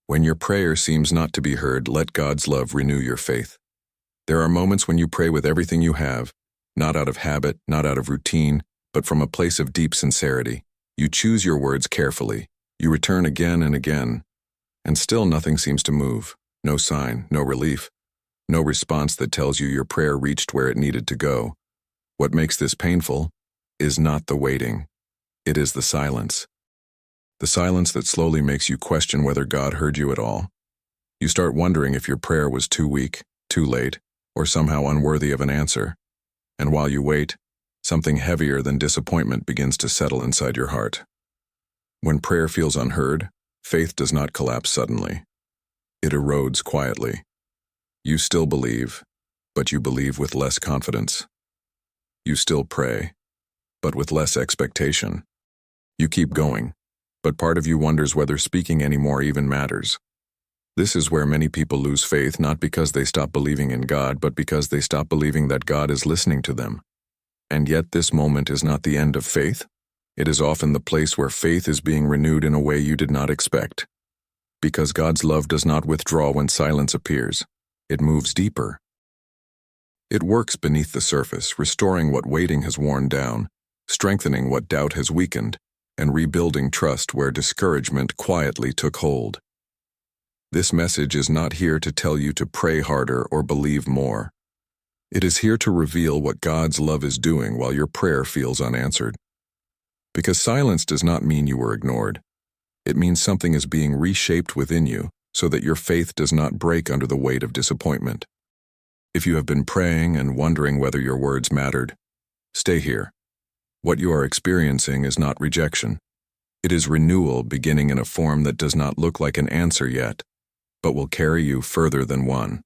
When your prayer seems not to be heard, let God's love renew your faith. There are moments when you pray with everything you have, not out of habit, not out of routine, but from a place of deep sincerity. You choose your words carefully. You return again and again, and still nothing seems to move. No sign, no relief, no response that tells you your prayer reached where it needed to go. What makes this painful is not the waiting. It is the silence. The silence that slowly makes you question whether God heard you at all. You start wondering if your prayer was too weak, too late, or somehow unworthy of an answer. And while you wait, something heavier than disappointment begins to settle inside your heart. When prayer feels unheard, faith does not collapse suddenly. It erodes quietly. You still believe, but you believe with less confidence. You still pray, but with less expectation. You keep going, but part of you wonders whether speaking anymore even matters. This is where many people lose faith, not because they stop believing in God, but because they stop believing that God is listening to them. And yet this moment is not the end of faith. It is often the place where faith is being renewed in a way you did not expect. Because God's love does not withdraw when silence appears. It moves deeper. It works beneath the surface, restoring what waiting has worn down, strengthening what doubt has weakened, and rebuilding trust where discouragement quietly took hold. This message is not here to tell you to pray harder or believe more. It is here to reveal what God's love is doing while your prayer feels unanswered. Because silence does not mean you were ignored. It means something is being reshaped within you so that your faith does not break under the weight of disappointment. If you have been praying and wondering whether your words mattered, stay here. What you are experiencing is not rejection. It is renewal beginning in a form that does not look like an answer yet, but will carry you further than one.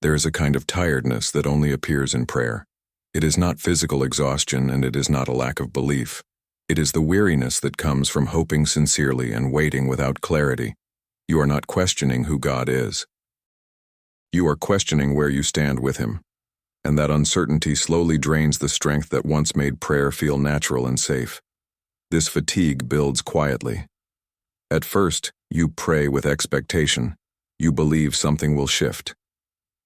There is a kind of tiredness that only appears in prayer. It is not physical exhaustion, and it is not a lack of belief. It is the weariness that comes from hoping sincerely and waiting without clarity. You are not questioning who God is. You are questioning where you stand with Him, and that uncertainty slowly drains the strength that once made prayer feel natural and safe. This fatigue builds quietly. At first, you pray with expectation. You believe something will shift.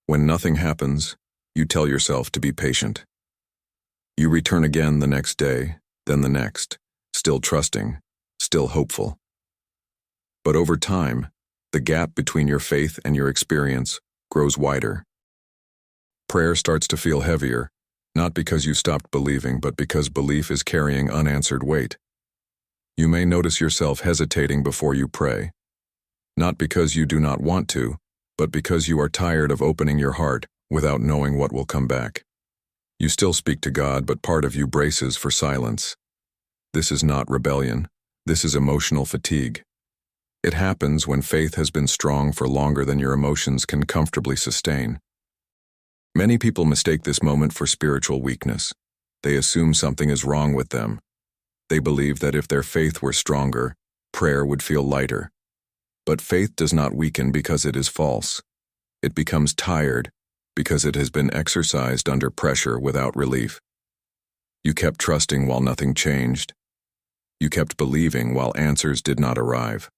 When nothing happens, you tell yourself to be patient. You return again the next day, then the next, still trusting, still hopeful. But over time, the gap between your faith and your experience grows wider. Prayer starts to feel heavier, not because you stopped believing, but because belief is carrying unanswered weight. You may notice yourself hesitating before you pray, not because you do not want to, but because you are tired of opening your heart without knowing what will come back. You still speak to God, but part of you braces for silence. This is not rebellion. This is emotional fatigue. It happens when faith has been strong for longer than your emotions can comfortably sustain. Many people mistake this moment for spiritual weakness. They assume something is wrong with them. They believe that if their faith were stronger, prayer would feel lighter. But faith does not weaken because it is false. It becomes tired because it has been exercised under pressure without relief. You kept trusting while nothing changed. You kept believing while answers did not arrive.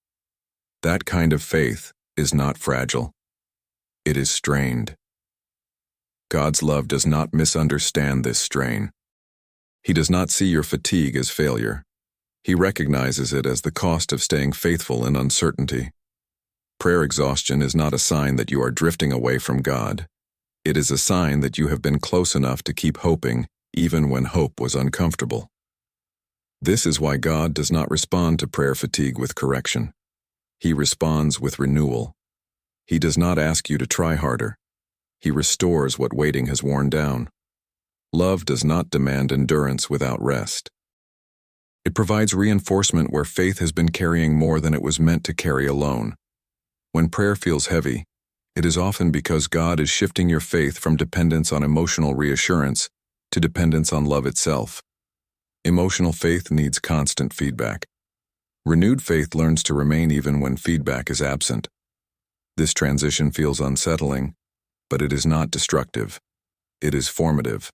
That kind of faith is not fragile. It is strained. God's love does not misunderstand this strain. He does not see your fatigue as failure. He recognizes it as the cost of staying faithful in uncertainty. Prayer exhaustion is not a sign that you are drifting away from God. It is a sign that you have been close enough to keep hoping, even when hope was uncomfortable. This is why God does not respond to prayer fatigue with correction. He responds with renewal. He does not ask you to try harder. He restores what waiting has worn down. Love does not demand endurance without rest. It provides reinforcement where faith has been carrying more than it was meant to carry alone. When prayer feels heavy, it is often because God is shifting your faith from dependence on emotional reassurance to dependence on love itself. Emotional faith needs constant feedback. Renewed faith learns to remain even when feedback is absent. This transition feels unsettling, but it is not destructive. It is formative.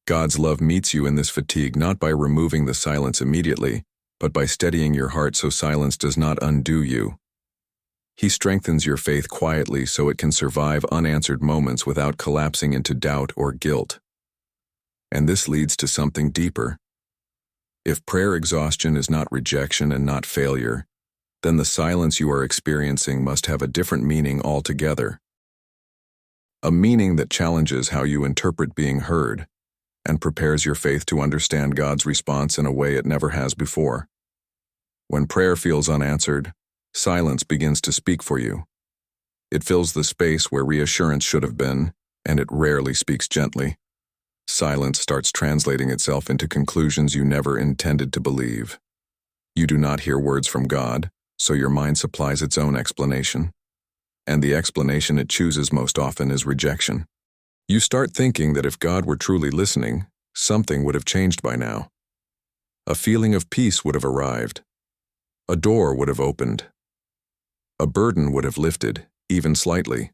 God's love meets you in this fatigue not by removing the silence immediately, but by steadying your heart so silence does not undo you. He strengthens your faith quietly so it can survive unanswered moments without collapsing into doubt or guilt. And this leads to something deeper. If prayer exhaustion is not rejection and not failure, then the silence you are experiencing must have a different meaning altogether. A meaning that challenges how you interpret being heard and prepares your faith to understand God's response in a way it never has before. When prayer feels unanswered, silence begins to speak for you. It fills the space where reassurance should have been, and it rarely speaks gently. Silence starts translating itself into conclusions you never intended to believe. You do not hear words from God, so your mind supplies its own explanation. And the explanation it chooses most often is rejection. You start thinking that if God were truly listening, something would have changed by now. A feeling of peace would have arrived. A door would have opened. A burden would have lifted, even slightly.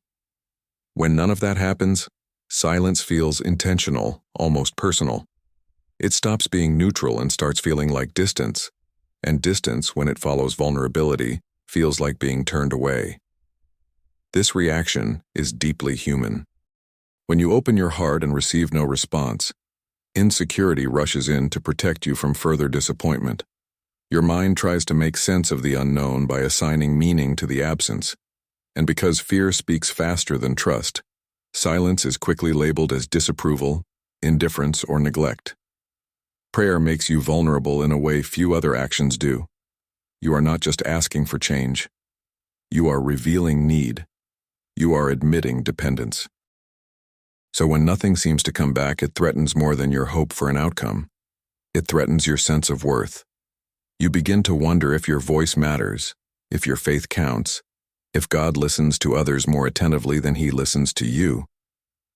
When none of that happens, silence feels intentional, almost personal. It stops being neutral and starts feeling like distance, and distance, when it follows vulnerability, feels like being turned away. This reaction is deeply human. When you open your heart and receive no response, insecurity rushes in to protect you from further disappointment. Your mind tries to make sense of the unknown by assigning meaning to the absence, and because fear speaks faster than trust, silence is quickly labeled as disapproval, indifference, or neglect. Prayer makes you vulnerable in a way few other actions do. You are not just asking for change. You are revealing need. You are admitting dependence. So when nothing seems to come back, it threatens more than your hope for an outcome. It threatens your sense of worth. You begin to wonder if your voice matters, if your faith counts, if God listens to others more attentively than he listens to you.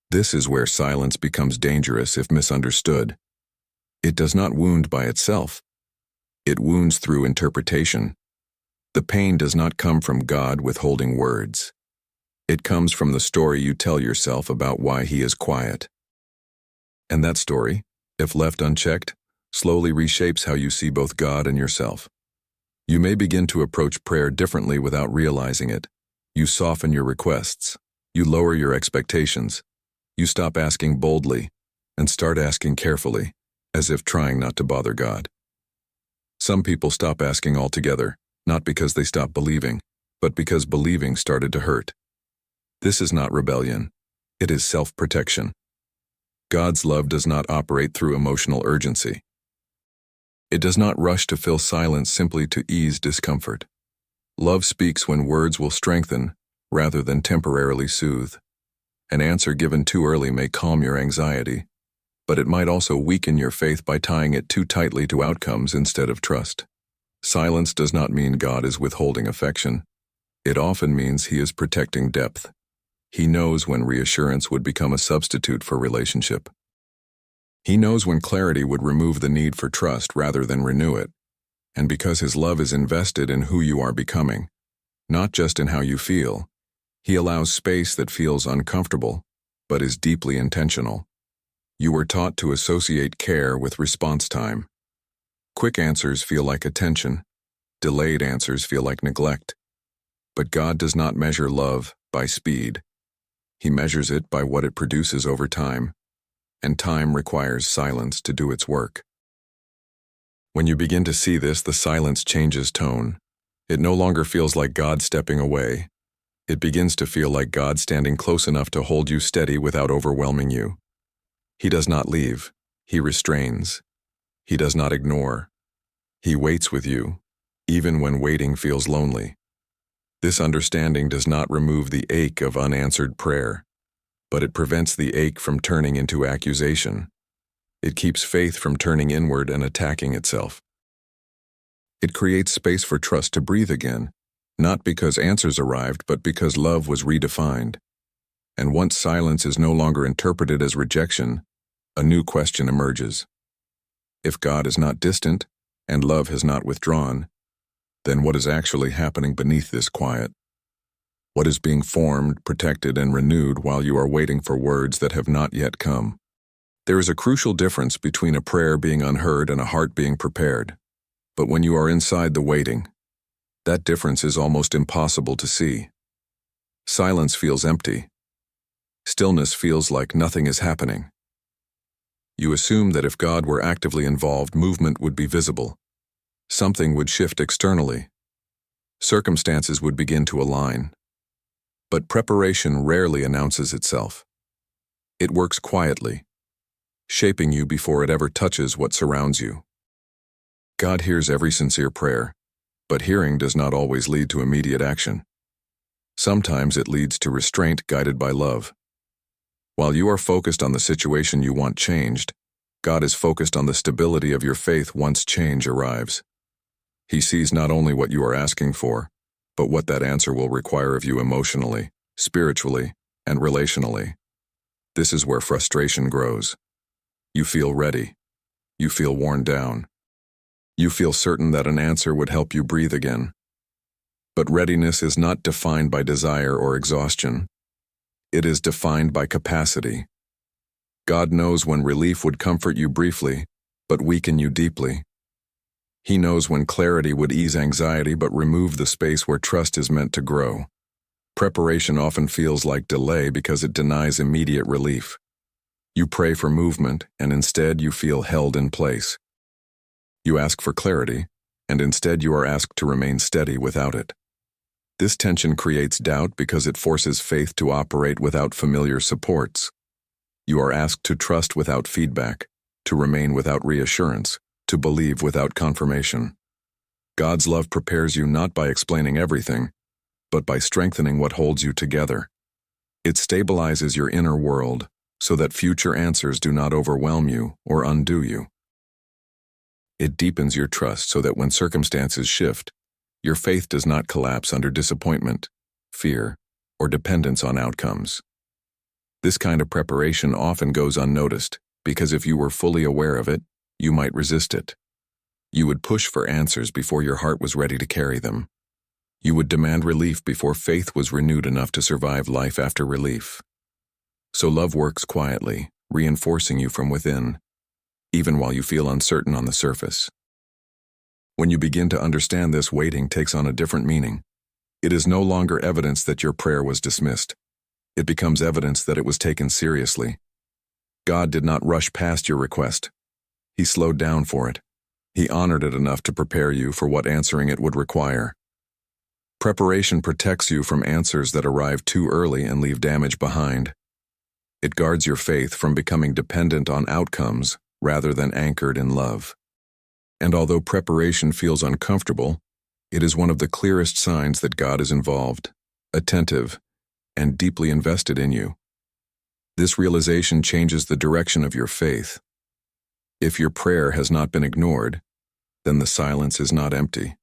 This is where silence becomes dangerous if misunderstood. It does not wound by itself. It wounds through interpretation. The pain does not come from God withholding words. It comes from the story you tell yourself about why he is quiet. And that story, if left unchecked, slowly reshapes how you see both God and yourself. You may begin to approach prayer differently without realizing it. You soften your requests. You lower your expectations. You stop asking boldly and start asking carefully, as if trying not to bother God. Some people stop asking altogether, not because they stopped believing, but because believing started to hurt. This is not rebellion. It is self-protection. God's love does not operate through emotional urgency. It does not rush to fill silence simply to ease discomfort. Love speaks when words will strengthen rather than temporarily soothe. An answer given too early may calm your anxiety, but it might also weaken your faith by tying it too tightly to outcomes instead of trust. Silence does not mean God is withholding affection. It often means he is protecting depth. He knows when reassurance would become a substitute for relationship. He knows when clarity would remove the need for trust rather than renew it. And because his love is invested in who you are becoming, not just in how you feel, he allows space that feels uncomfortable, but is deeply intentional. You were taught to associate care with response time. Quick answers feel like attention. Delayed answers feel like neglect. But God does not measure love by speed. He measures it by what it produces over time, and time requires silence to do its work. When you begin to see this, the silence changes tone. It no longer feels like God stepping away. It begins to feel like God standing close enough to hold you steady without overwhelming you. He does not leave. He restrains. He does not ignore. He waits with you, even when waiting feels lonely. This understanding does not remove the ache of unanswered prayer, but it prevents the ache from turning into accusation. It keeps faith from turning inward and attacking itself. It creates space for trust to breathe again, not because answers arrived, but because love was redefined. And once silence is no longer interpreted as rejection, a new question emerges. If God is not distant, and love has not withdrawn, then what is actually happening beneath this quiet? What is being formed, protected, and renewed while you are waiting for words that have not yet come? There is a crucial difference between a prayer being unheard and a heart being prepared. But when you are inside the waiting, That difference is almost impossible to see. Silence feels empty. Stillness feels like nothing is happening. You assume that if God were actively involved, movement would be visible. Something would shift externally. Circumstances would begin to align. But preparation rarely announces itself. It works quietly, shaping you before it ever touches what surrounds you. God hears every sincere prayer, but hearing does not always lead to immediate action. Sometimes it leads to restraint guided by love. While you are focused on the situation you want changed, God is focused on the stability of your faith once change arrives. He sees not only what you are asking for, but what that answer will require of you emotionally, spiritually, and relationally. This is where frustration grows. You feel ready. You feel worn down. You feel certain that an answer would help you breathe again. But readiness is not defined by desire or exhaustion. It is defined by capacity. God knows when relief would comfort you briefly, but weaken you deeply. He knows when clarity would ease anxiety but remove the space where trust is meant to grow. Preparation often feels like delay because it denies immediate relief. You pray for movement, and instead you feel held in place. You ask for clarity, and instead you are asked to remain steady without it. This tension creates doubt because it forces faith to operate without familiar supports. You are asked to trust without feedback, to remain without reassurance, to believe without confirmation. God's love prepares you not by explaining everything, but by strengthening what holds you together. It stabilizes your inner world so that future answers do not overwhelm you or undo you. It deepens your trust so that when circumstances shift, your faith does not collapse under disappointment, fear, or dependence on outcomes. This kind of preparation often goes unnoticed because if you were fully aware of it, you might resist it. You would push for answers before your heart was ready to carry them. You would demand relief before faith was renewed enough to survive life after relief. So love works quietly, reinforcing you from within, even while you feel uncertain on the surface. When you begin to understand this, waiting takes on a different meaning. It is no longer evidence that your prayer was dismissed. It becomes evidence that it was taken seriously. God did not rush past your request. He slowed down for it. He honored it enough to prepare you for what answering it would require. Preparation protects you from answers that arrive too early and leave damage behind. It guards your faith from becoming dependent on outcomes rather than anchored in love. And although preparation feels uncomfortable, it is one of the clearest signs that God is involved, attentive, and deeply invested in you. This realization changes the direction of your faith. If your prayer has not been ignored, then the silence is not empty.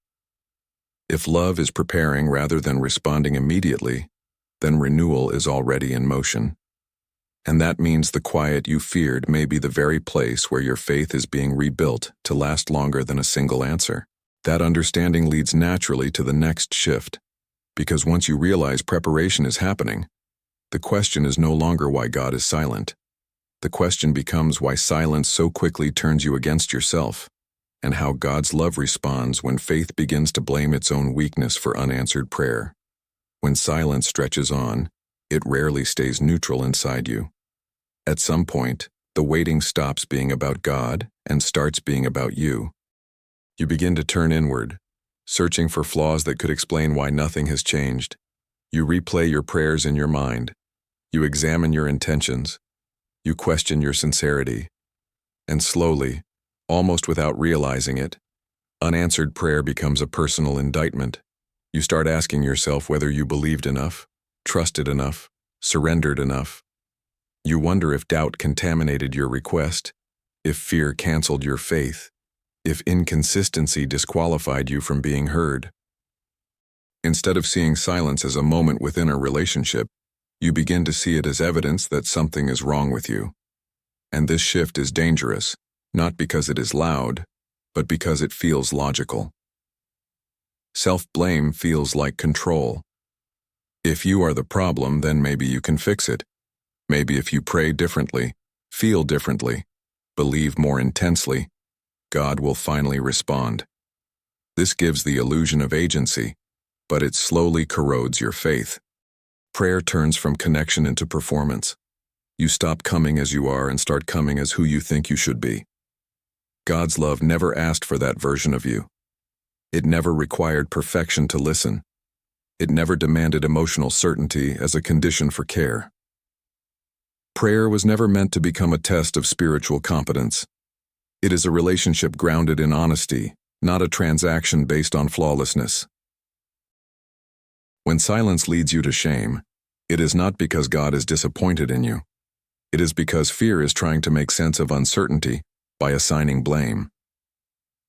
If love is preparing rather than responding immediately, then renewal is already in motion. And that means the quiet you feared may be the very place where your faith is being rebuilt to last longer than a single answer. That understanding leads naturally to the next shift, because once you realize preparation is happening, the question is no longer why God is silent. The question becomes why silence so quickly turns you against yourself, and how God's love responds when faith begins to blame its own weakness for unanswered prayer. When silence stretches on, it rarely stays neutral inside you. At some point, the waiting stops being about God and starts being about you. You begin to turn inward, searching for flaws that could explain why nothing has changed. You replay your prayers in your mind. You examine your intentions. You question your sincerity. And slowly, almost without realizing it, unanswered prayer becomes a personal indictment. You start asking yourself whether you believed enough, trusted enough, surrendered enough. You wonder if doubt contaminated your request, if fear canceled your faith, if inconsistency disqualified you from being heard. Instead of seeing silence as a moment within a relationship, you begin to see it as evidence that something is wrong with you. And this shift is dangerous, not because it is loud, but because it feels logical. Self-blame feels like control. If you are the problem, then maybe you can fix it. Maybe if you pray differently, feel differently, believe more intensely, God will finally respond. This gives the illusion of agency, but it slowly corrodes your faith. Prayer turns from connection into performance. You stop coming as you are and start coming as who you think you should be. God's love never asked for that version of you. It never required perfection to listen. It never demanded emotional certainty as a condition for care. Prayer was never meant to become a test of spiritual competence. It is a relationship grounded in honesty, not a transaction based on flawlessness. When silence leads you to shame, it is not because God is disappointed in you. It is because fear is trying to make sense of uncertainty by assigning blame.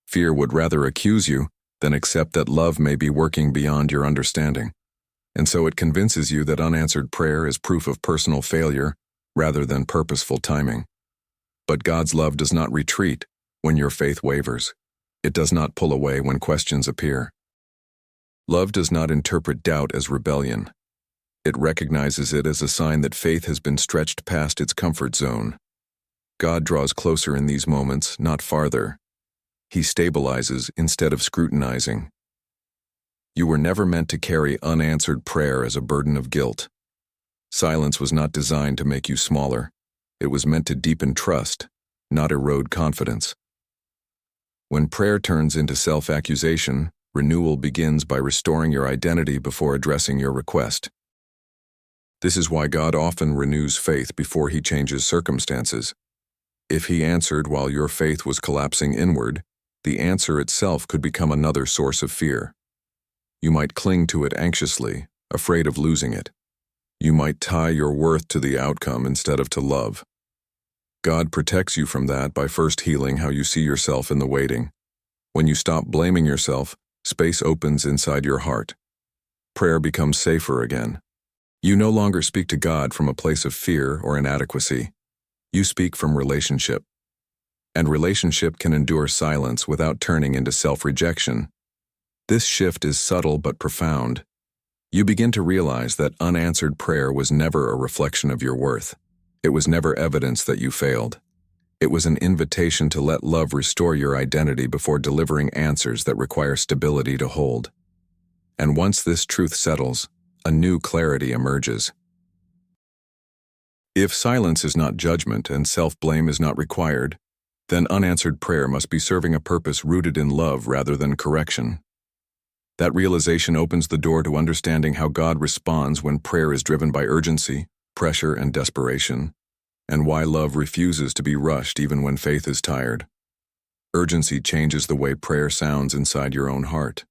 Fear would rather accuse you than accept that love may be working beyond your understanding, and so it convinces you that unanswered prayer is proof of personal failure rather than purposeful timing. But God's love does not retreat when your faith wavers. It does not pull away when questions appear. Love does not interpret doubt as rebellion. It recognizes it as a sign that faith has been stretched past its comfort zone. God draws closer in these moments, not farther. He stabilizes instead of scrutinizing. You were never meant to carry unanswered prayer as a burden of guilt. Silence was not designed to make you smaller. It was meant to deepen trust, not erode confidence. When prayer turns into self-accusation, renewal begins by restoring your identity before addressing your request. This is why God often renews faith before He changes circumstances. If He answered while your faith was collapsing inward, the answer itself could become another source of fear. You might cling to it anxiously, afraid of losing it. You might tie your worth to the outcome instead of to love. God protects you from that by first healing how you see yourself in the waiting. When you stop blaming yourself, space opens inside your heart. Prayer becomes safer again. You no longer speak to God from a place of fear or inadequacy. You speak from relationship. And relationship can endure silence without turning into self-rejection. This shift is subtle but profound. You begin to realize that unanswered prayer was never a reflection of your worth. It was never evidence that you failed. It was an invitation to let love restore your identity before delivering answers that require stability to hold. And once this truth settles, a new clarity emerges. If silence is not judgment and self-blame is not required, then unanswered prayer must be serving a purpose rooted in love rather than correction. That realization opens the door to understanding how God responds when prayer is driven by urgency, pressure, and desperation, and why love refuses to be rushed even when faith is tired. Urgency changes the way prayer sounds inside your own heart.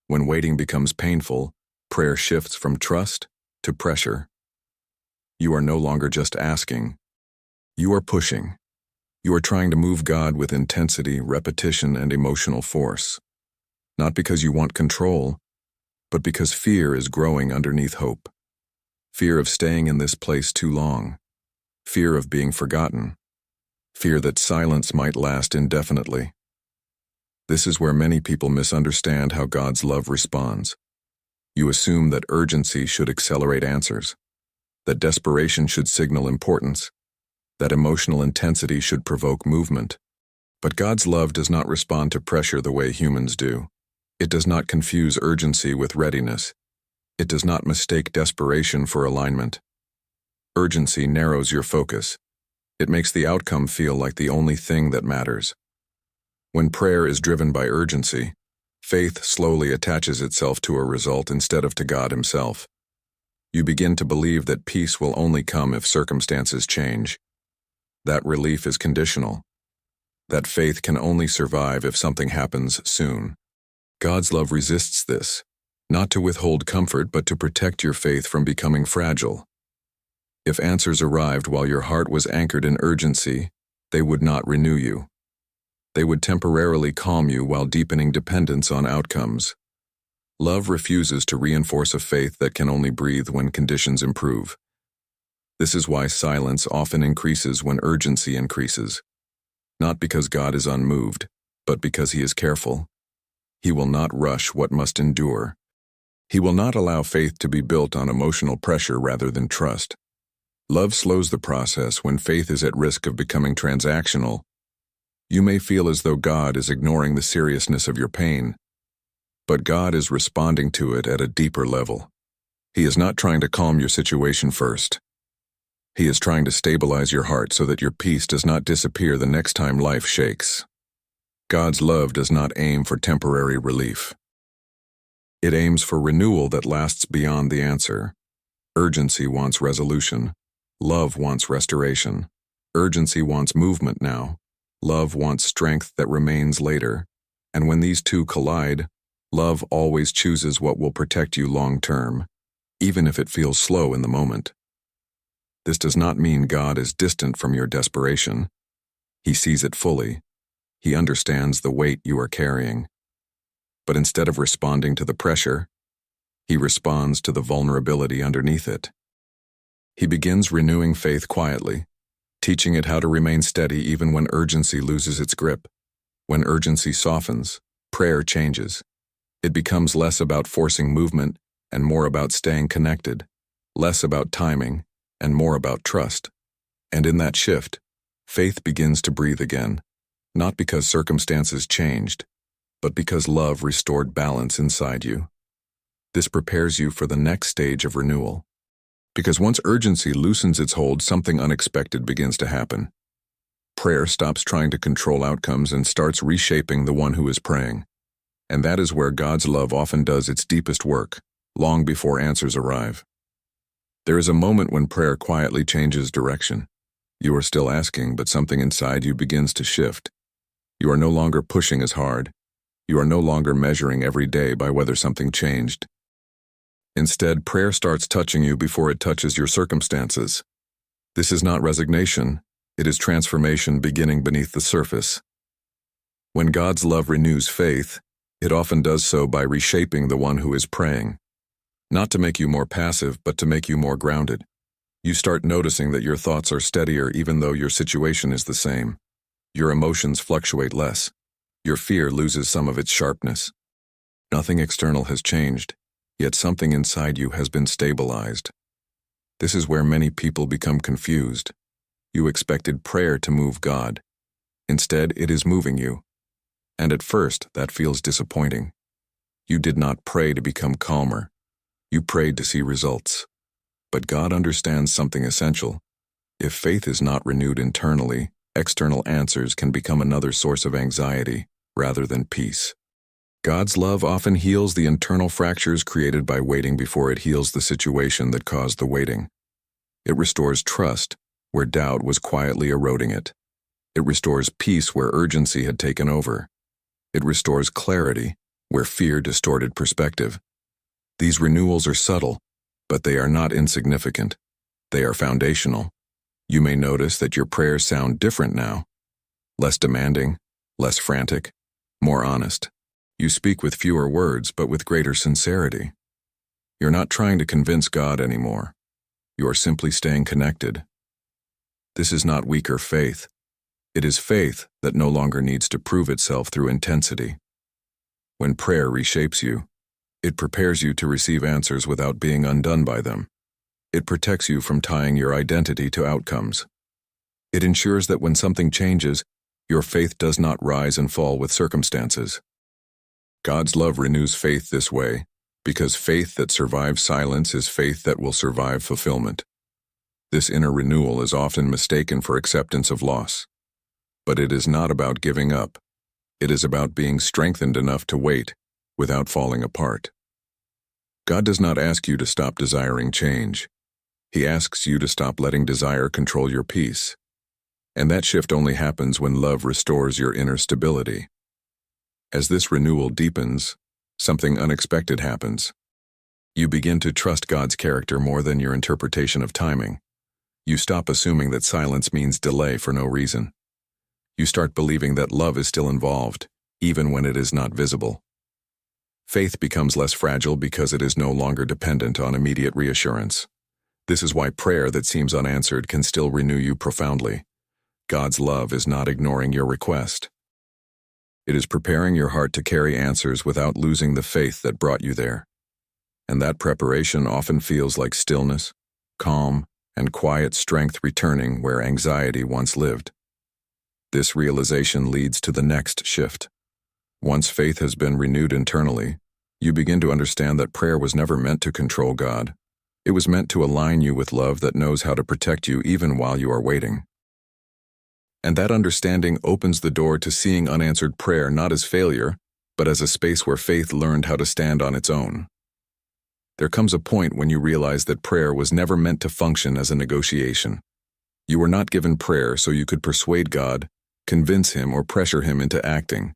When waiting becomes painful, prayer shifts from trust to pressure. You are no longer just asking. You are pushing. You are trying to move God with intensity, repetition, and emotional force. Not because you want control, but because fear is growing underneath hope. Fear of staying in this place too long. Fear of being forgotten. Fear that silence might last indefinitely. This is where many people misunderstand how God's love responds. You assume that urgency should accelerate answers, that desperation should signal importance, that emotional intensity should provoke movement. But God's love does not respond to pressure the way humans do. It does not confuse urgency with readiness. It does not mistake desperation for alignment. Urgency narrows your focus. It makes the outcome feel like the only thing that matters. When prayer is driven by urgency, faith slowly attaches itself to a result instead of to God Himself. You begin to believe that peace will only come if circumstances change. That relief is conditional. That faith can only survive if something happens soon. God's love resists this, not to withhold comfort but to protect your faith from becoming fragile. If answers arrived while your heart was anchored in urgency, they would not renew you. They would temporarily calm you while deepening dependence on outcomes. Love refuses to reinforce a faith that can only breathe when conditions improve. This is why silence often increases when urgency increases. Not because God is unmoved, but because He is careful. He will not rush what must endure. He will not allow faith to be built on emotional pressure rather than trust. Love slows the process when faith is at risk of becoming transactional. You may feel as though God is ignoring the seriousness of your pain, but God is responding to it at a deeper level. He is not trying to calm your situation first. He is trying to stabilize your heart so that your peace does not disappear the next time life shakes. God's love does not aim for temporary relief. It aims for renewal that lasts beyond the answer. Urgency wants resolution. Love wants restoration. Urgency wants movement now. Love wants strength that remains later. And when these two collide, love always chooses what will protect you long term, even if it feels slow in the moment. This does not mean God is distant from your desperation. He sees it fully. He understands the weight you are carrying. But instead of responding to the pressure, He responds to the vulnerability underneath it. He begins renewing faith quietly, teaching it how to remain steady even when urgency loses its grip. When urgency softens, prayer changes. It becomes less about forcing movement and more about staying connected, less about timing and more about trust. And in that shift, faith begins to breathe again, not because circumstances changed, but because love restored balance inside you. This prepares you for the next stage of renewal. Because once urgency loosens its hold, something unexpected begins to happen. Prayer stops trying to control outcomes and starts reshaping the one who is praying. And that is where God's love often does its deepest work, long before answers arrive. There is a moment when prayer quietly changes direction. You are still asking, but something inside you begins to shift. You are no longer pushing as hard. You are no longer measuring every day by whether something changed. Instead, prayer starts touching you before it touches your circumstances. This is not resignation. It is transformation beginning beneath the surface. When God's love renews faith, it often does so by reshaping the one who is praying. Not to make you more passive, but to make you more grounded. You start noticing that your thoughts are steadier even though your situation is the same. Your emotions fluctuate less. Your fear loses some of its sharpness. Nothing external has changed, yet something inside you has been stabilized. This is where many people become confused. You expected prayer to move God. Instead, it is moving you. And at first, that feels disappointing. You did not pray to become calmer. You prayed to see results. But God understands something essential. If faith is not renewed internally, external answers can become another source of anxiety rather than peace. God's love often heals the internal fractures created by waiting before it heals the situation that caused the waiting. It restores trust where doubt was quietly eroding it. It restores peace where urgency had taken over. It restores clarity where fear distorted perspective. These renewals are subtle, but they are not insignificant. They are foundational. You may notice that your prayers sound different now. Less demanding, less frantic, more honest. You speak with fewer words, but with greater sincerity. You're not trying to convince God anymore. You are simply staying connected. This is not weaker faith. It is faith that no longer needs to prove itself through intensity. When prayer reshapes you, it prepares you to receive answers without being undone by them. It protects you from tying your identity to outcomes. It ensures that when something changes, your faith does not rise and fall with circumstances. God's love renews faith this way, because faith that survives silence is faith that will survive fulfillment. This inner renewal is often mistaken for acceptance of loss. But it is not about giving up. It is about being strengthened enough to wait, without falling apart. God does not ask you to stop desiring change. He asks you to stop letting desire control your peace. And that shift only happens when love restores your inner stability. As this renewal deepens, something unexpected happens. You begin to trust God's character more than your interpretation of timing. You stop assuming that silence means delay for no reason. You start believing that love is still involved, even when it is not visible. Faith becomes less fragile because it is no longer dependent on immediate reassurance. This is why prayer that seems unanswered can still renew you profoundly. God's love is not ignoring your request. It is preparing your heart to carry answers without losing the faith that brought you there. And that preparation often feels like stillness, calm, and quiet strength returning where anxiety once lived. This realization leads to the next shift. Once faith has been renewed internally, You begin to understand that prayer was never meant to control God. It was meant to align you with love that knows how to protect you even while you are waiting. And that understanding opens the door to seeing unanswered prayer not as failure, but as a space where faith learned how to stand on its own. There comes a point when you realize that prayer was never meant to function as a negotiation. You were not given prayer so you could persuade God, convince Him, or pressure Him into acting.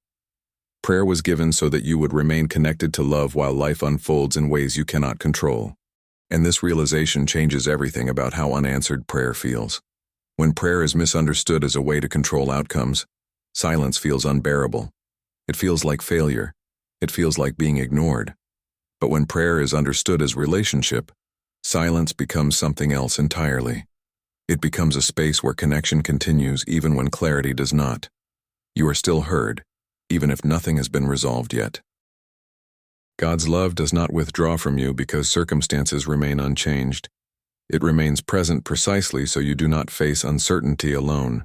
Prayer was given so that you would remain connected to love while life unfolds in ways you cannot control. And this realization changes everything about how unanswered prayer feels. When prayer is misunderstood as a way to control outcomes, silence feels unbearable. It feels like failure. It feels like being ignored. But when prayer is understood as relationship, silence becomes something else entirely. It becomes a space where connection continues even when clarity does not. You are still heard, even if nothing has been resolved yet. God's love does not withdraw from you because circumstances remain unchanged. It remains present precisely so you do not face uncertainty alone.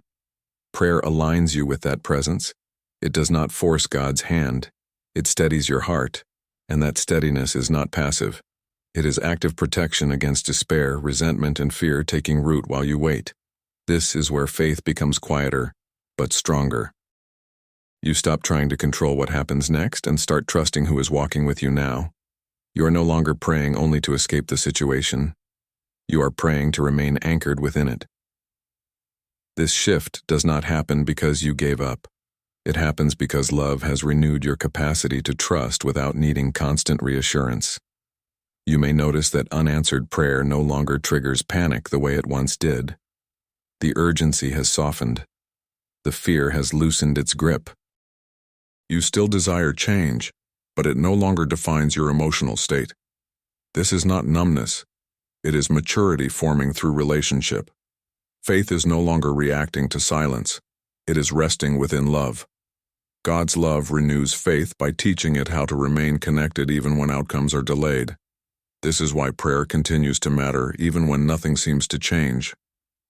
Prayer aligns you with that presence. It does not force God's hand. It steadies your heart, and that steadiness is not passive. It is active protection against despair, resentment, and fear taking root while you wait. This is where faith becomes quieter, but stronger. You stop trying to control what happens next and start trusting who is walking with you now. You are no longer praying only to escape the situation. You are praying to remain anchored within it. This shift does not happen because you gave up. It happens because love has renewed your capacity to trust without needing constant reassurance. You may notice that unanswered prayer no longer triggers panic the way it once did. The urgency has softened. The fear has loosened its grip. You still desire change, but it no longer defines your emotional state. This is not numbness. It is maturity forming through relationship. Faith is no longer reacting to silence. It is resting within love. God's love renews faith by teaching it how to remain connected even when outcomes are delayed. This is why prayer continues to matter even when nothing seems to change.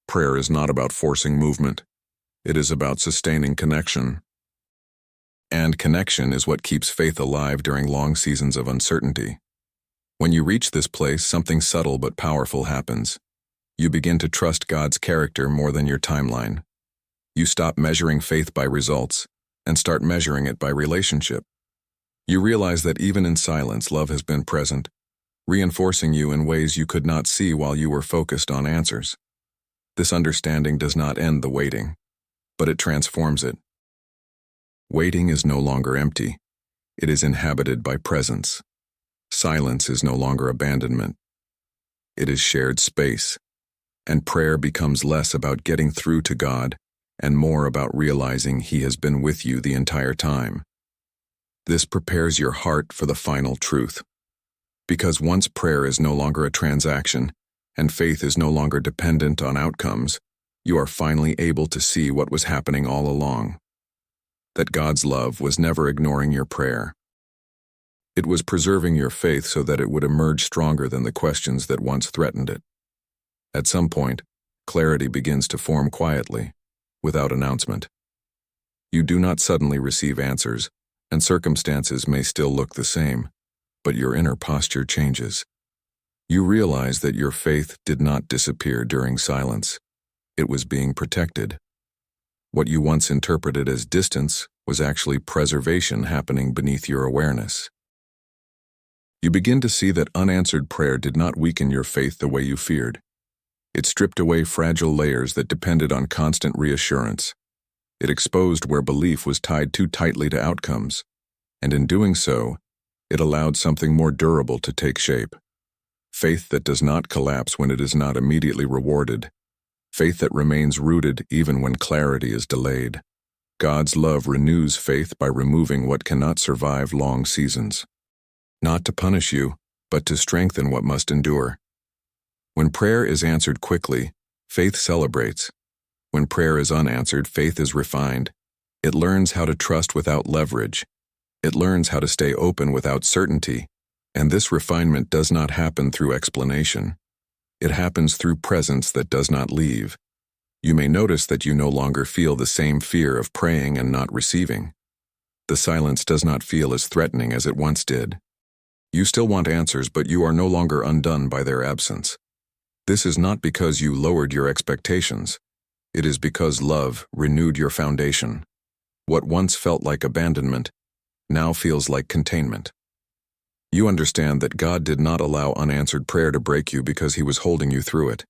Prayer is not about forcing movement. It is about sustaining connection. And connection is what keeps faith alive during long seasons of uncertainty. When you reach this place, something subtle but powerful happens. You begin to trust God's character more than your timeline. You stop measuring faith by results and start measuring it by relationship. You realize that even in silence, love has been present, reinforcing you in ways you could not see while you were focused on answers. This understanding does not end the waiting, but it transforms it. Waiting is no longer empty. It is inhabited by presence. Silence is no longer abandonment. It is shared space. And prayer becomes less about getting through to God and more about realizing He has been with you the entire time. This prepares your heart for the final truth. Because once prayer is no longer a transaction and faith is no longer dependent on outcomes, you are finally able to see what was happening all along. That God's love was never ignoring your prayer. It was preserving your faith so that it would emerge stronger than the questions that once threatened it. At some point, clarity begins to form quietly, without announcement. You do not suddenly receive answers, and circumstances may still look the same, but your inner posture changes. You realize that your faith did not disappear during silence. It was being protected. What you once interpreted as distance was actually preservation happening beneath your awareness. You begin to see that unanswered prayer did not weaken your faith the way you feared. It stripped away fragile layers that depended on constant reassurance. It exposed where belief was tied too tightly to outcomes, and in doing so, it allowed something more durable to take shape. Faith that does not collapse when it is not immediately rewarded. Faith that remains rooted even when clarity is delayed. God's love renews faith by removing what cannot survive long seasons. Not to punish you, but to strengthen what must endure. When prayer is answered quickly, faith celebrates. When prayer is unanswered, faith is refined. It learns how to trust without leverage. It learns how to stay open without certainty. And this refinement does not happen through explanation. It happens through presence that does not leave. You may notice that you no longer feel the same fear of praying and not receiving. The silence does not feel as threatening as it once did. You still want answers, but you are no longer undone by their absence. This is not because you lowered your expectations. It is because love renewed your foundation. What once felt like abandonment now feels like containment. You understand that God did not allow unanswered prayer to break you because He was holding you through it.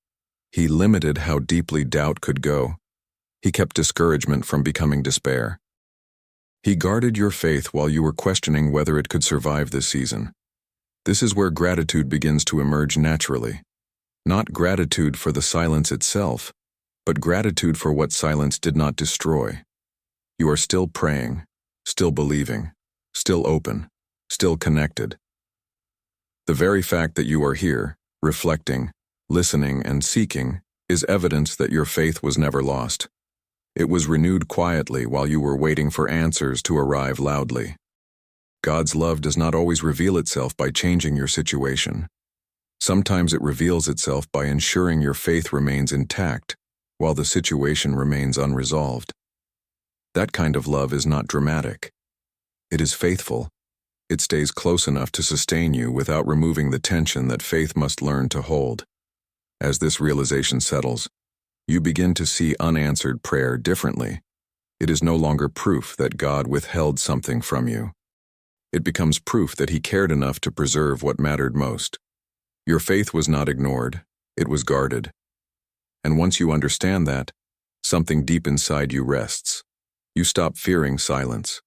He limited how deeply doubt could go. He kept discouragement from becoming despair. He guarded your faith while you were questioning whether it could survive this season. This is where gratitude begins to emerge naturally. Not gratitude for the silence itself, but gratitude for what silence did not destroy. You are still praying, still believing, still open, still connected. The very fact that you are here, reflecting, listening, and seeking, is evidence that your faith was never lost. It was renewed quietly while you were waiting for answers to arrive loudly. God's love does not always reveal itself by changing your situation. Sometimes it reveals itself by ensuring your faith remains intact while the situation remains unresolved. That kind of love is not dramatic. It is faithful. It stays close enough to sustain you without removing the tension that faith must learn to hold. As this realization settles, you begin to see unanswered prayer differently. It is no longer proof that God withheld something from you. It becomes proof that He cared enough to preserve what mattered most. Your faith was not ignored, it was guarded. And once you understand that, something deep inside you rests. You stop fearing silence.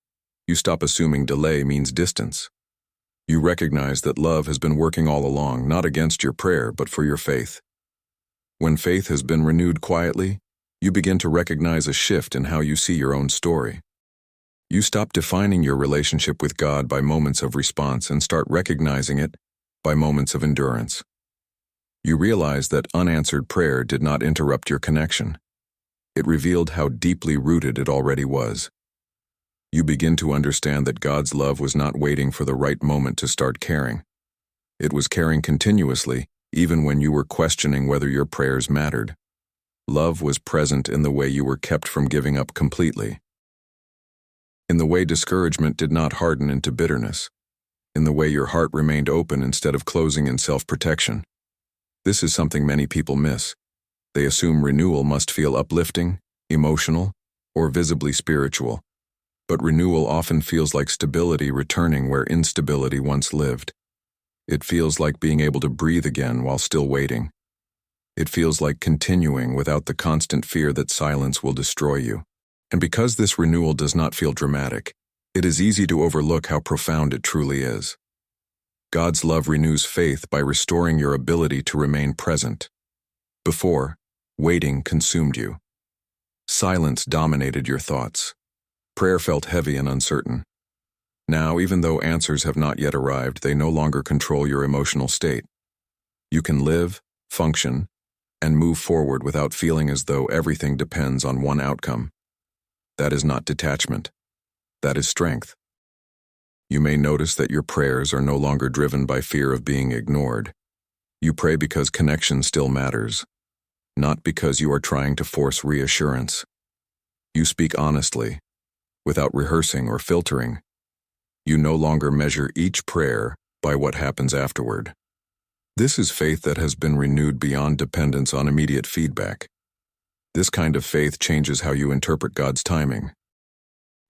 You stop assuming delay means distance. You recognize that love has been working all along, not against your prayer, but for your faith. When faith has been renewed quietly, you begin to recognize a shift in how you see your own story. You stop defining your relationship with God by moments of response and start recognizing it by moments of endurance. You realize that unanswered prayer did not interrupt your connection. It revealed how deeply rooted it already was. You begin to understand that God's love was not waiting for the right moment to start caring. It was caring continuously, even when you were questioning whether your prayers mattered. Love was present in the way you were kept from giving up completely. In the way discouragement did not harden into bitterness. In the way your heart remained open instead of closing in self-protection. This is something many people miss. They assume renewal must feel uplifting, emotional, or visibly spiritual. But renewal often feels like stability returning where instability once lived. It feels like being able to breathe again while still waiting. It feels like continuing without the constant fear that silence will destroy you. And because this renewal does not feel dramatic, it is easy to overlook how profound it truly is. God's love renews faith by restoring your ability to remain present. Before, waiting consumed you. Silence dominated your thoughts. Prayer felt heavy and uncertain. Now, even though answers have not yet arrived, they no longer control your emotional state. You can live, function, and move forward without feeling as though everything depends on one outcome. That is not detachment. That is strength. You may notice that your prayers are no longer driven by fear of being ignored. You pray because connection still matters, not because you are trying to force reassurance. You speak honestly, without rehearsing or filtering. You no longer measure each prayer by what happens afterward. This is faith that has been renewed beyond dependence on immediate feedback. This kind of faith changes how you interpret God's timing.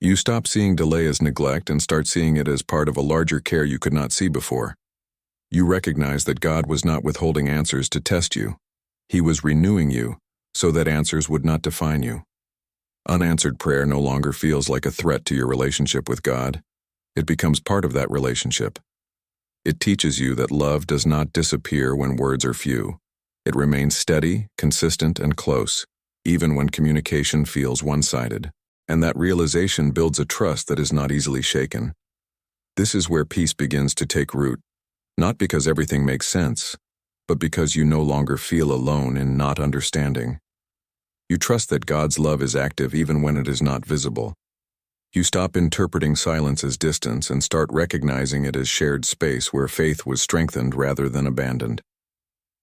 You stop seeing delay as neglect and start seeing it as part of a larger care you could not see before. You recognize that God was not withholding answers to test you. He was renewing you so that answers would not define you. Unanswered prayer no longer feels like a threat to your relationship with God. It becomes part of that relationship. It teaches you that love does not disappear when words are few. It remains steady, consistent, and close, even when communication feels one-sided. And that realization builds a trust that is not easily shaken. This is where peace begins to take root, not because everything makes sense, but because you no longer feel alone in not understanding. You trust that God's love is active even when it is not visible. You stop interpreting silence as distance and start recognizing it as shared space where faith was strengthened rather than abandoned.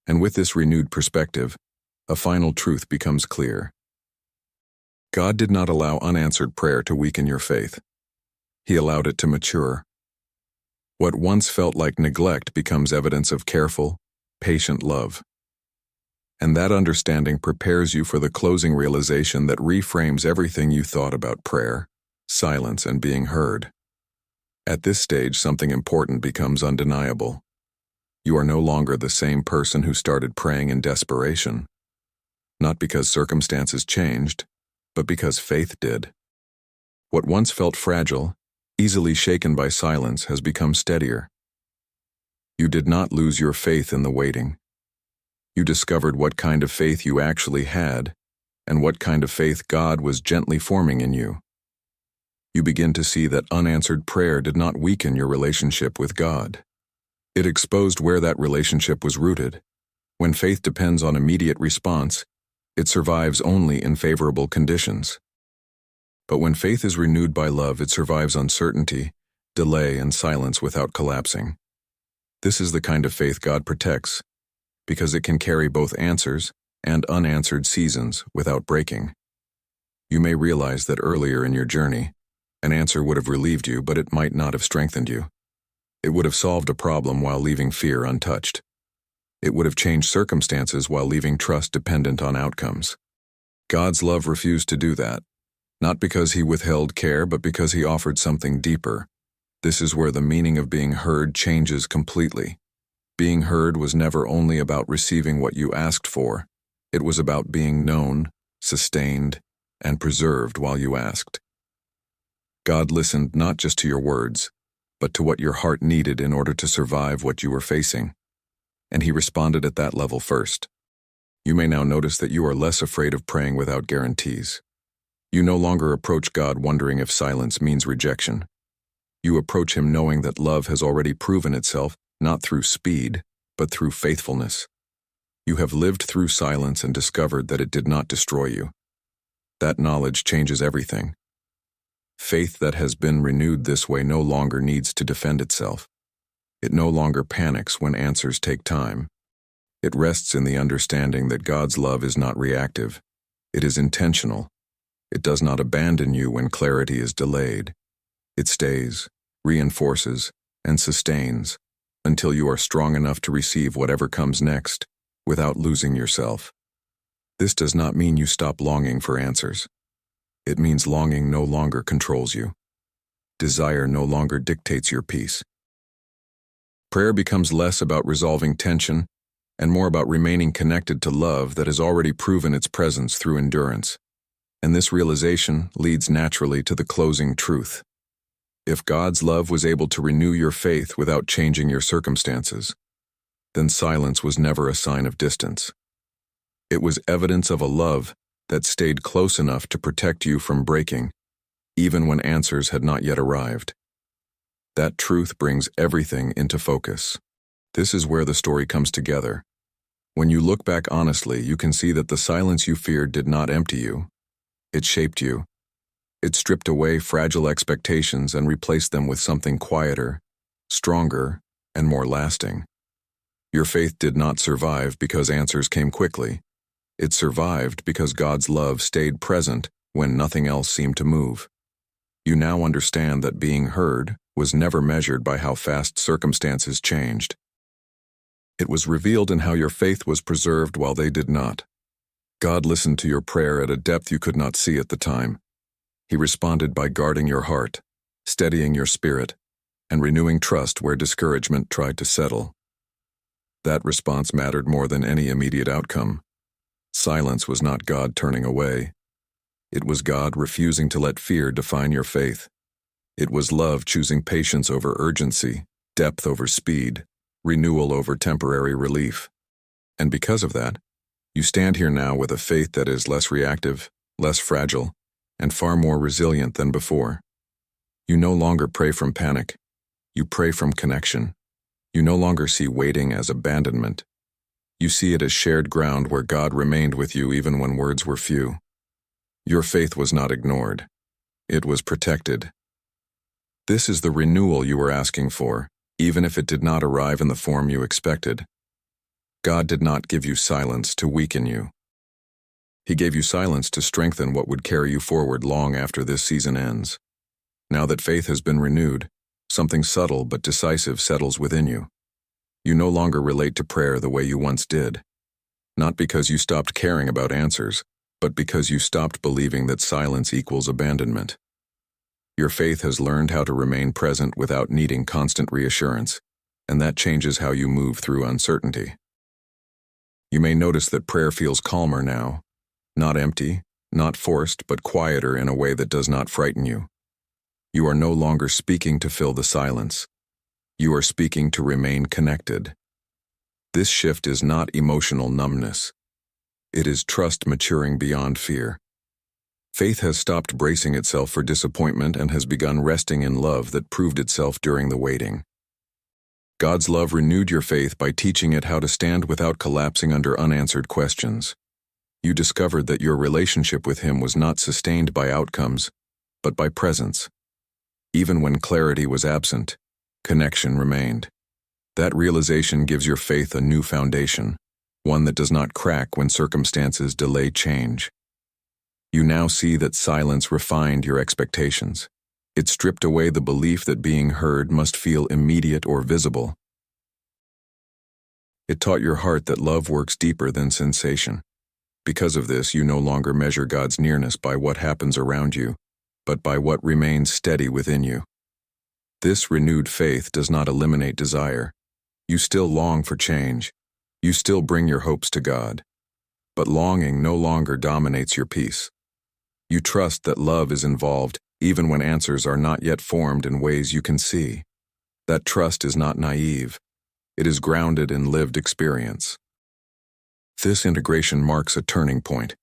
And with this renewed perspective, a final truth becomes clear. God did not allow unanswered prayer to weaken your faith. He allowed it to mature. What once felt like neglect becomes evidence of careful, patient love. And that understanding prepares you for the closing realization that reframes everything you thought about prayer, silence, and being heard. At this stage, something important becomes undeniable. You are no longer the same person who started praying in desperation. Not because circumstances changed, but because faith did. What once felt fragile, easily shaken by silence, has become steadier. You did not lose your faith in the waiting. You discovered what kind of faith you actually had, and what kind of faith God was gently forming in you. You begin to see that unanswered prayer did not weaken your relationship with God. It exposed where that relationship was rooted. When faith depends on immediate response, it survives only in favorable conditions. But when faith is renewed by love, it survives uncertainty, delay, and silence without collapsing. This is the kind of faith God protects, because it can carry both answers and unanswered seasons without breaking. You may realize that earlier in your journey, an answer would have relieved you, but it might not have strengthened you. It would have solved a problem while leaving fear untouched. It would have changed circumstances while leaving trust dependent on outcomes. God's love refused to do that, not because he withheld care, but because he offered something deeper. This is where the meaning of being heard changes completely. Being heard was never only about receiving what you asked for. It was about being known, sustained, and preserved while you asked. God listened not just to your words, but to what your heart needed in order to survive what you were facing. And he responded at that level first. You may now notice that you are less afraid of praying without guarantees. You no longer approach God wondering if silence means rejection. You approach him knowing that love has already proven itself, not through speed, but through faithfulness. You have lived through silence and discovered that it did not destroy you. That knowledge changes everything. Faith that has been renewed this way no longer needs to defend itself. It no longer panics when answers take time. It rests in the understanding that God's love is not reactive. It is intentional. It does not abandon you when clarity is delayed. It stays, reinforces, and sustains until you are strong enough to receive whatever comes next without losing yourself. This does not mean you stop longing for answers. It means longing no longer controls you. Desire no longer dictates your peace. Prayer becomes less about resolving tension and more about remaining connected to love that has already proven its presence through endurance. And this realization leads naturally to the closing truth. If God's love was able to renew your faith without changing your circumstances, then silence was never a sign of distance. It was evidence of a love that stayed close enough to protect you from breaking, even when answers had not yet arrived. That truth brings everything into focus. This is where the story comes together. When you look back honestly, you can see that the silence you feared did not empty you. It shaped you. It stripped away fragile expectations and replaced them with something quieter, stronger, and more lasting. Your faith did not survive because answers came quickly. It survived because God's love stayed present when nothing else seemed to move. You now understand that being heard was never measured by how fast circumstances changed. It was revealed in how your faith was preserved while they did not. God listened to your prayer at a depth you could not see at the time. He responded by guarding your heart, steadying your spirit, and renewing trust where discouragement tried to settle. That response mattered more than any immediate outcome. Silence was not God turning away. It was God refusing to let fear define your faith. It was love choosing patience over urgency, depth over speed, renewal over temporary relief. And because of that, you stand here now with a faith that is less reactive, less fragile, and far more resilient than before. You no longer pray from panic. You pray from connection. You no longer see waiting as abandonment. You see it as shared ground where God remained with you even when words were few. Your faith was not ignored. It was protected. This is the renewal you were asking for, even if it did not arrive in the form you expected. God did not give you silence to weaken you. He gave you silence to strengthen what would carry you forward long after this season ends. Now that faith has been renewed, Something subtle but decisive settles within you. You no longer relate to prayer the way you once did. Not because you stopped caring about answers, but because you stopped believing that silence equals abandonment. Your faith has learned how to remain present without needing constant reassurance, and that changes how you move through uncertainty. You may notice that prayer feels calmer now, not empty, not forced, but quieter in a way that does not frighten you. You are no longer speaking to fill the silence. You are speaking to remain connected. This shift is not emotional numbness. It is trust maturing beyond fear. Faith has stopped bracing itself for disappointment and has begun resting in love that proved itself during the waiting. God's love renewed your faith by teaching it how to stand without collapsing under unanswered questions. You discovered that your relationship with Him was not sustained by outcomes, but by presence. Even when clarity was absent, connection remained. That realization gives your faith a new foundation, one that does not crack when circumstances delay change. You now see that silence refined your expectations. It stripped away the belief that being heard must feel immediate or visible. It taught your heart that love works deeper than sensation. Because of this, you no longer measure God's nearness by what happens around you, but by what remains steady within you. This renewed faith does not eliminate desire. You still long for change. You still bring your hopes to God. But longing no longer dominates your peace. You trust that love is involved even when answers are not yet formed in ways you can see. That trust is not naive. It is grounded in lived experience. This integration marks a turning point.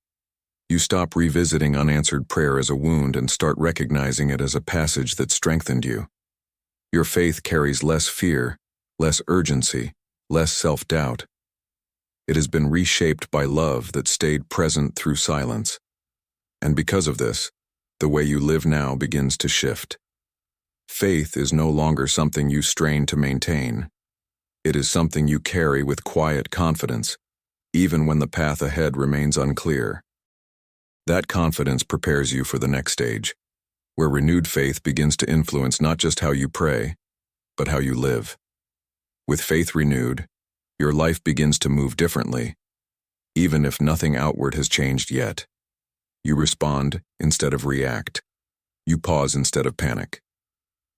You stop revisiting unanswered prayer as a wound and start recognizing it as a passage that strengthened you. Your faith carries less fear, less urgency, less self-doubt. It has been reshaped by love that stayed present through silence. And because of this, the way you live now begins to shift. Faith is no longer something you strain to maintain. It is something you carry with quiet confidence, even when the path ahead remains unclear. That confidence prepares you for the next stage, where renewed faith begins to influence not just how you pray, but how you live. With faith renewed, your life begins to move differently, even if nothing outward has changed yet. You respond instead of react. You pause instead of panic.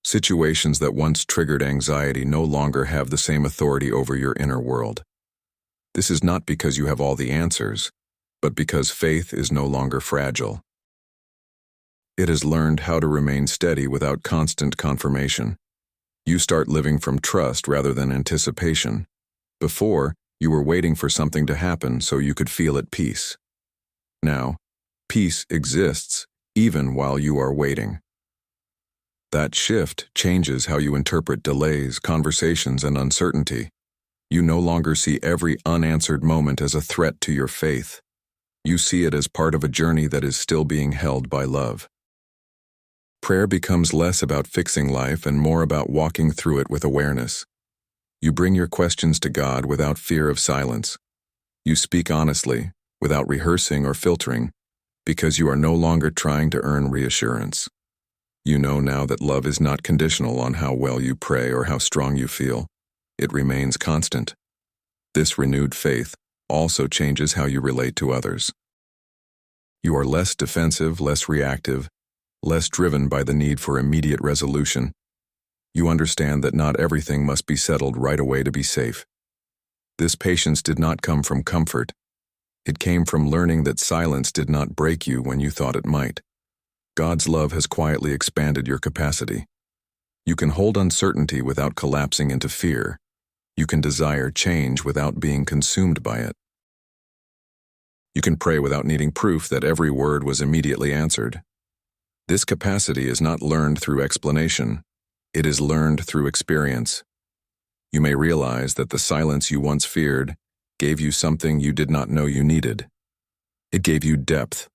Situations that once triggered anxiety no longer have the same authority over your inner world. This is not because you have all the answers, but because faith is no longer fragile. It has learned how to remain steady without constant confirmation. You start living from trust rather than anticipation. Before, you were waiting for something to happen so you could feel at peace. Now, peace exists even while you are waiting. That shift changes how you interpret delays, conversations, and uncertainty. You no longer see every unanswered moment as a threat to your faith. You see it as part of a journey that is still being held by love. Prayer becomes less about fixing life and more about walking through it with awareness. You bring your questions to God without fear of silence. You speak honestly, without rehearsing or filtering, because you are no longer trying to earn reassurance. You know now that love is not conditional on how well you pray or how strong you feel. It remains constant. This renewed faith also changes how you relate to others. You are less defensive, less reactive, less driven by the need for immediate resolution. You understand that not everything must be settled right away to be safe. This patience did not come from comfort. It came from learning that silence did not break you when you thought it might. God's love has quietly expanded your capacity. You can hold uncertainty without collapsing into fear. You can desire change without being consumed by it. You can pray without needing proof that every word was immediately answered. This capacity is not learned through explanation. It is learned through experience. You may realize that the silence you once feared gave you something you did not know you needed. It gave you depth.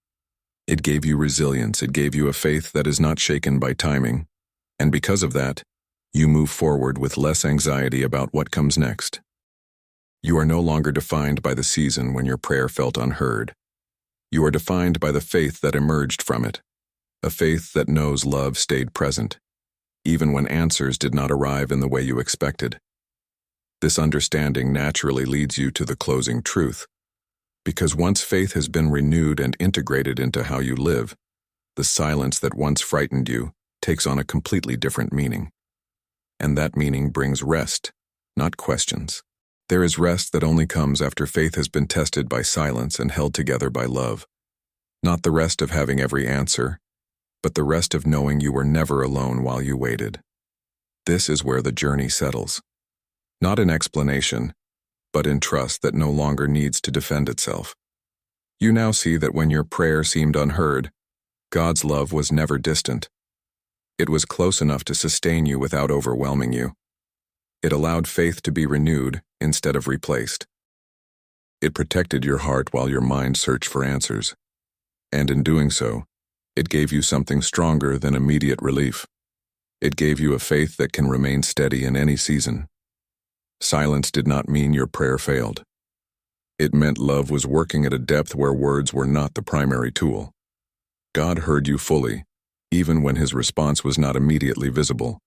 It gave you resilience. It gave you a faith that is not shaken by timing. And because of that, you move forward with less anxiety about what comes next. You are no longer defined by the season when your prayer felt unheard. You are defined by the faith that emerged from it, a faith that knows love stayed present. even when answers did not arrive in the way you expected. This understanding naturally leads you to the closing truth, because once faith has been renewed and integrated into how you live, the silence that once frightened you takes on a completely different meaning. And that meaning brings rest, not questions. There is rest that only comes after faith has been tested by silence and held together by love. Not the rest of having every answer, but the rest of knowing you were never alone while you waited. This is where the journey settles. Not in explanation, but in trust that no longer needs to defend itself. You now see that when your prayer seemed unheard, God's love was never distant. It was close enough to sustain you without overwhelming you. It allowed faith to be renewed instead of replaced. It protected your heart while your mind searched for answers. And in doing so, it gave you something stronger than immediate relief. It gave you a faith that can remain steady in any season. Silence did not mean your prayer failed. It meant love was working at a depth where words were not the primary tool. God heard you fully, even when his response was not immediately visible.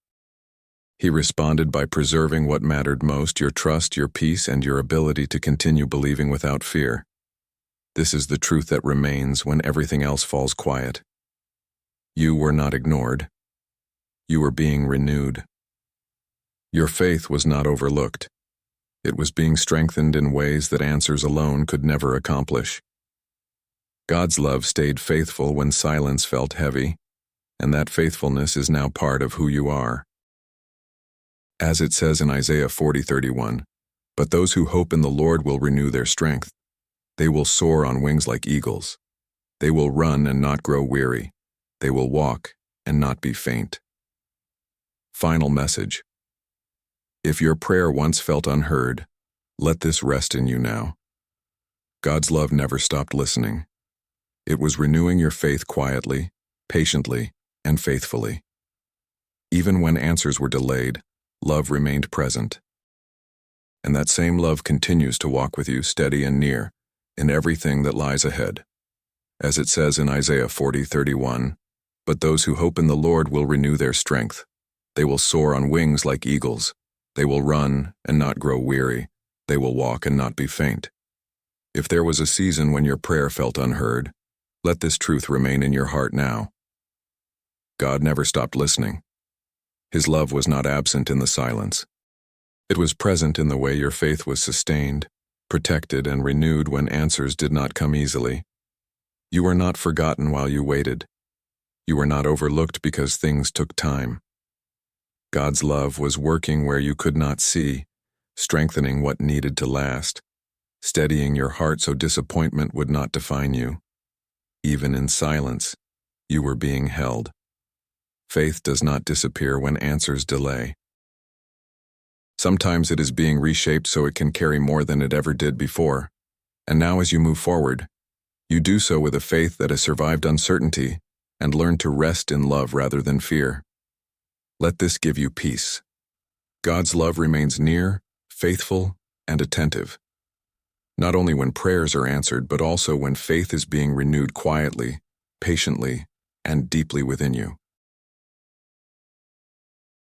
He responded by preserving what mattered most: your trust, your peace, and your ability to continue believing without fear. This is the truth that remains when everything else falls quiet. You were not ignored. You were being renewed. Your faith was not overlooked. It was being strengthened in ways that answers alone could never accomplish. God's love stayed faithful when silence felt heavy, and that faithfulness is now part of who you are. As it says in Isaiah 40:31, "But those who hope in the Lord will renew their strength. They will soar on wings like eagles. They will run and not grow weary. They will walk and not be faint." Final message. If your prayer once felt unheard, let this rest in you now. God's love never stopped listening. It was renewing your faith quietly, patiently, and faithfully. Even when answers were delayed, love remained present. And that same love continues to walk with you steady and near in everything that lies ahead. As it says in Isaiah 40:31, "But those who hope in the Lord will renew their strength. They will soar on wings like eagles. They will run and not grow weary. They will walk and not be faint." If there was a season when your prayer felt unheard, let this truth remain in your heart now. God never stopped listening. His love was not absent in the silence. It was present in the way your faith was sustained, protected, and renewed when answers did not come easily. You were not forgotten while you waited. You were not overlooked because things took time. God's love was working where you could not see, strengthening what needed to last, steadying your heart so disappointment would not define you. Even in silence, you were being held. Faith does not disappear when answers delay. Sometimes it is being reshaped so it can carry more than it ever did before. And now as you move forward, you do so with a faith that has survived uncertainty and learned to rest in love rather than fear. Let this give you peace. God's love remains near, faithful, and attentive. Not only when prayers are answered, but also when faith is being renewed quietly, patiently, and deeply within you.